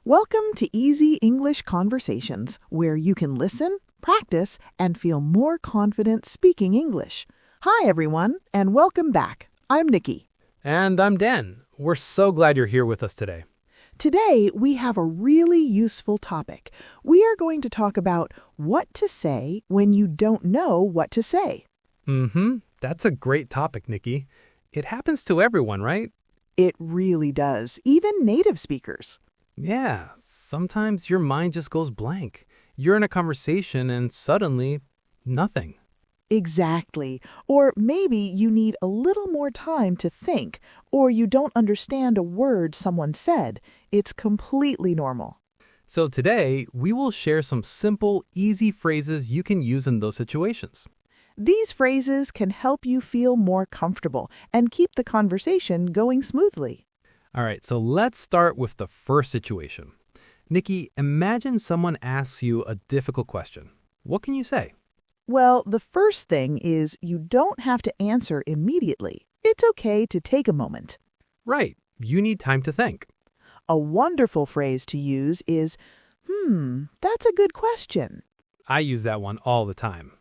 Welcome to Easy English Conversations, where you can listen, practice, and feel more confident speaking English. Hi, everyone, and welcome back. I'm Nikki. And I'm Dan. We're so glad you're here with us today. Today, we have a really useful topic. We are going to talk about what to say when you don't know what to say. That's a great topic, Nikki. It happens to everyone, right? It really does, even native speakers. Yeah, sometimes your mind just goes blank. You're in a conversation and suddenly, nothing. Exactly. Or maybe you need a little more time to think, or you don't understand a word someone said. It's completely normal. So today, we will share some simple, easy phrases you can use in those situations. These phrases can help you feel more comfortable and keep the conversation going smoothly. All right, so let's start with the first situation. Nikki, imagine someone asks you a difficult question. What can you say? Well, the first thing is you don't have to answer immediately. It's okay to take a moment. Right, you need time to think. A wonderful phrase to use is, that's a good question. I use that one all the time.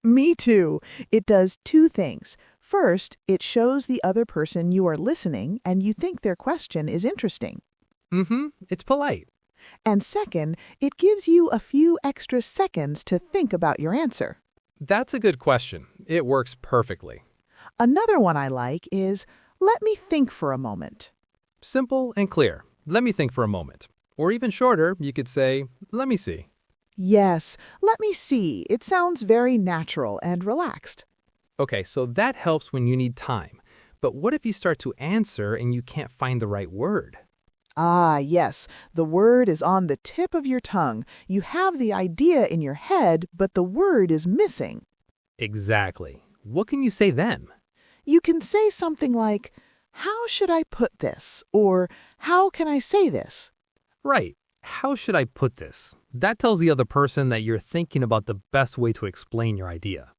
Me too. It does two things. First, it shows the other person you are listening and you think their question is interesting. It's polite. And second, it gives you a few extra seconds to think about your answer. That's a good question. It works perfectly. Another one I like is, let me think for a moment. Simple and clear. Let me think for a moment. Or even shorter, you could say, let me see. Yes, let me see. It sounds very natural and relaxed. Okay, so that helps when you need time. But what if you start to answer and you can't find the right word? Ah, yes, the word is on the tip of your tongue. You have the idea in your head, but the word is missing. Exactly. What can you say then? You can say something like, how should I put this? Or how can I say this? Right. How should I put this? That tells the other person that you're thinking about the best way to explain your idea.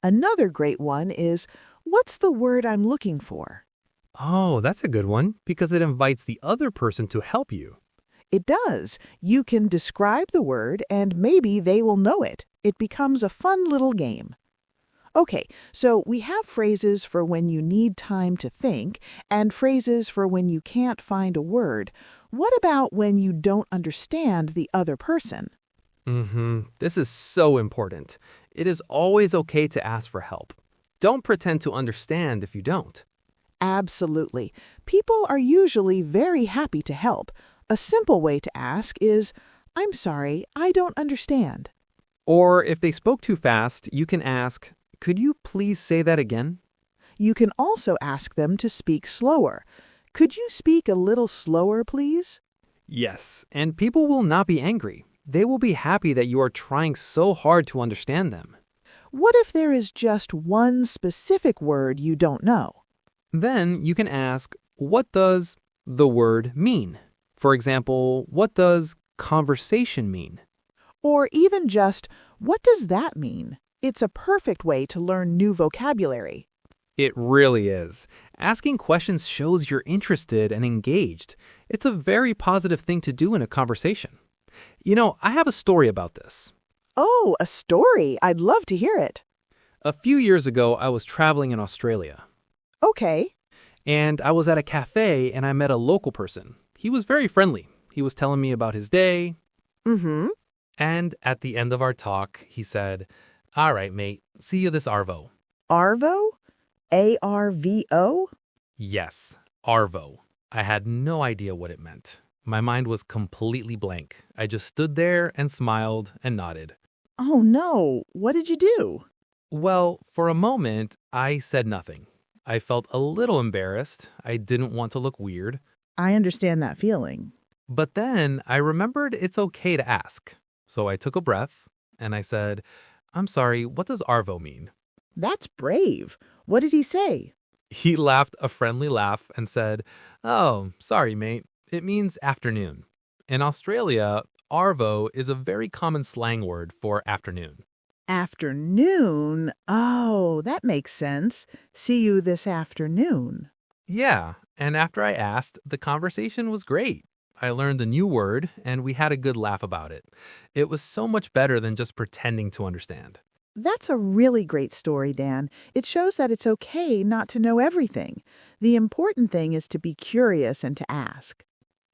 Another great one is, what's the word I'm looking for? Oh, that's a good one because it invites the other person to help you. It does. You can describe the word and maybe they will know it. It becomes a fun little game. Okay, so we have phrases for when you need time to think and phrases for when you can't find a word. What about when you don't understand the other person? This is so important. It is always okay to ask for help. Don't pretend to understand if you don't. Absolutely. People are usually very happy to help. A simple way to ask is, I'm sorry, I don't understand. Or if they spoke too fast, you can ask, could you please say that again? You can also ask them to speak slower. Could you speak a little slower, please? Yes, and people will not be angry. They will be happy that you are trying so hard to understand them. What if there is just one specific word you don't know? Then you can ask, what does the word mean? For example, what does conversation mean? Or even just, what does that mean? It's a perfect way to learn new vocabulary. It really is. Asking questions shows you're interested and engaged. It's a very positive thing to do in a conversation. You know, I have a story about this. Oh, a story. I'd love to hear it. A few years ago, I was traveling in Australia. Okay. And I was at a cafe and I met a local person. He was very friendly. He was telling me about his day. And at the end of our talk, he said, all right, mate, see you this Arvo. Arvo? A-R-V-O? Yes, Arvo. I had no idea what it meant. My mind was completely blank. I just stood there and smiled and nodded. Oh no, what did you do? Well, for a moment, I said nothing. I felt a little embarrassed. I didn't want to look weird. I understand that feeling. But then I remembered it's okay to ask. So I took a breath and I said, I'm sorry, what does Arvo mean? That's brave. What did he say? He laughed a friendly laugh and said, oh, sorry, mate. It means afternoon. In Australia, Arvo is a very common slang word for afternoon. Afternoon? Oh, that makes sense. See you this afternoon. Yeah, and after I asked, the conversation was great. I learned a new word, and we had a good laugh about it. It was so much better than just pretending to understand. That's a really great story, Dan. It shows that it's okay not to know everything. The important thing is to be curious and to ask.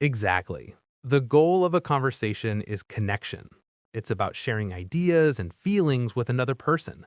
Exactly. The goal of a conversation is connection. It's about sharing ideas and feelings with another person.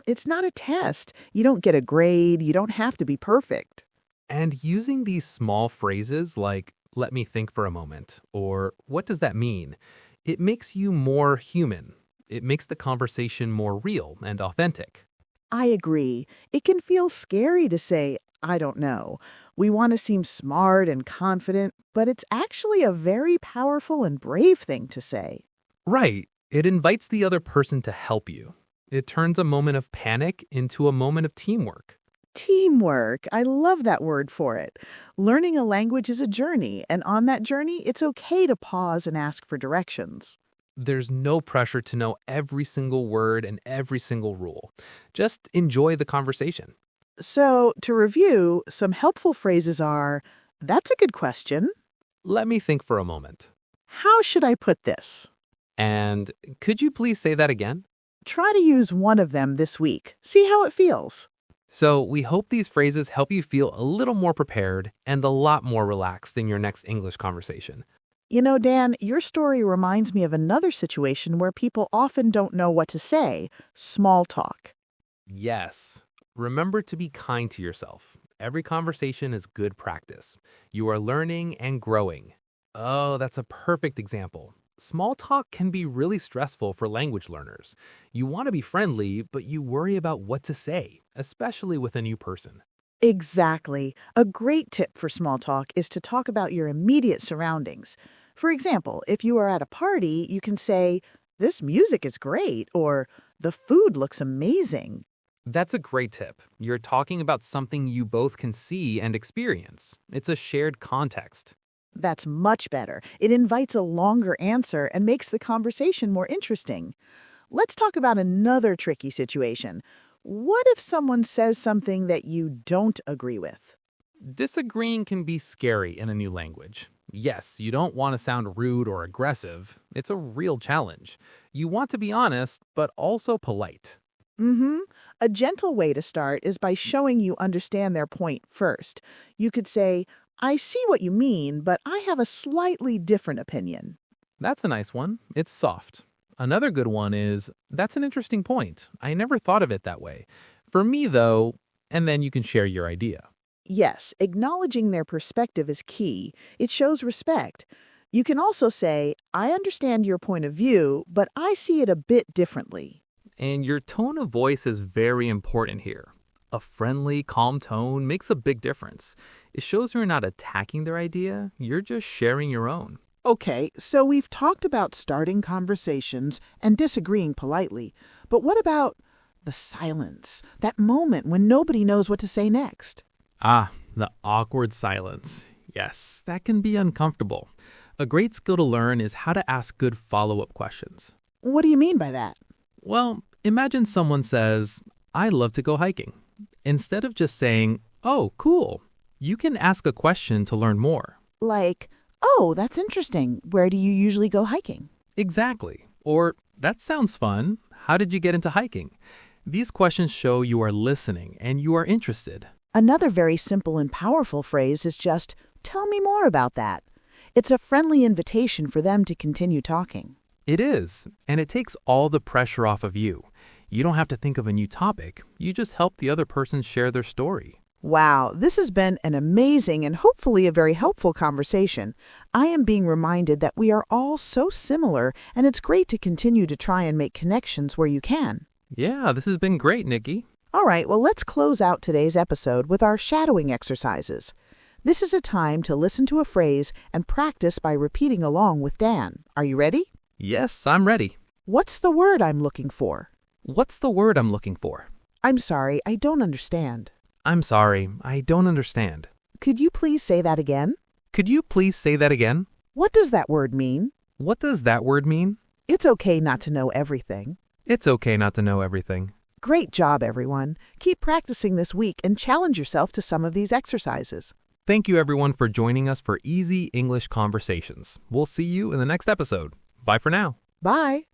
It's not a test. You don't get a grade. You don't have to be perfect. And using these small phrases like, let me think for a moment, or what does that mean? It makes you more human. It makes the conversation more real and authentic. I agree. It can feel scary to say, I don't know. We want to seem smart and confident, but it's actually a very powerful and brave thing to say. Right. It invites the other person to help you. It turns a moment of panic into a moment of teamwork. Teamwork. I love that word for it. Learning a language is a journey, and on that journey, it's okay to pause and ask for directions. There's no pressure to know every single word and every single rule. Just enjoy the conversation. So, to review, some helpful phrases are, that's a good question. Let me think for a moment. How should I put this? And could you please say that again? Try to use one of them this week. See how it feels. So we hope these phrases help you feel a little more prepared and a lot more relaxed in your next English conversation. You know, Dan, your story reminds me of another situation where people often don't know what to say, small talk. Yes. Remember to be kind to yourself. Every conversation is good practice. You are learning and growing. Oh, that's a perfect example. Small talk can be really stressful for language learners. You want to be friendly, but you worry about what to say, especially with a new person. Exactly. A great tip for small talk is to talk about your immediate surroundings. For example, if you are at a party, you can say, "This music is great," or "The food looks amazing." That's a great tip. You're talking about something you both can see and experience. It's a shared context. That's much better. It invites a longer answer and makes the conversation more interesting. Let's talk about another tricky situation. What if someone says something that you don't agree with? Disagreeing can be scary in a new language. Yes, you don't want to sound rude or aggressive. It's a real challenge. You want to be honest, but also polite. A gentle way to start is by showing you understand their point first. You could say, I see what you mean, but I have a slightly different opinion. That's a nice one. It's soft. Another good one is, that's an interesting point. I never thought of it that way. For me, though, and then you can share your idea. Yes, acknowledging their perspective is key. It shows respect. You can also say, I understand your point of view, but I see it a bit differently. And your tone of voice is very important here. A friendly, calm tone makes a big difference. It shows you're not attacking their idea, you're just sharing your own. Okay, so we've talked about starting conversations and disagreeing politely, but what about the silence, that moment when nobody knows what to say next? Ah, the awkward silence. Yes, that can be uncomfortable. A great skill to learn is how to ask good follow-up questions. What do you mean by that? Well, imagine someone says, I love to go hiking. Instead of just saying, oh, cool, you can ask a question to learn more. Like, oh, that's interesting. Where do you usually go hiking? Exactly. Or, that sounds fun. How did you get into hiking? These questions show you are listening and you are interested. Another very simple and powerful phrase is just, tell me more about that. It's a friendly invitation for them to continue talking. It is, and it takes all the pressure off of you. You don't have to think of a new topic. You just help the other person share their story. Wow, this has been an amazing and hopefully a very helpful conversation. I am being reminded that we are all so similar, and it's great to continue to try and make connections where you can. Yeah, this has been great, Nikki. All right, well, let's close out today's episode with our shadowing exercises. This is a time to listen to a phrase and practice by repeating along with Dan. Are you ready? Yes, I'm ready. What's the word I'm looking for? What's the word I'm looking for? I'm sorry, I don't understand. I'm sorry, I don't understand. Could you please say that again? Could you please say that again? What does that word mean? What does that word mean? It's okay not to know everything. It's okay not to know everything. Great job, everyone. Keep practicing this week and challenge yourself to some of these exercises. Thank you, everyone, for joining us for Easy English Conversations. We'll see you in the next episode. Bye for now. Bye.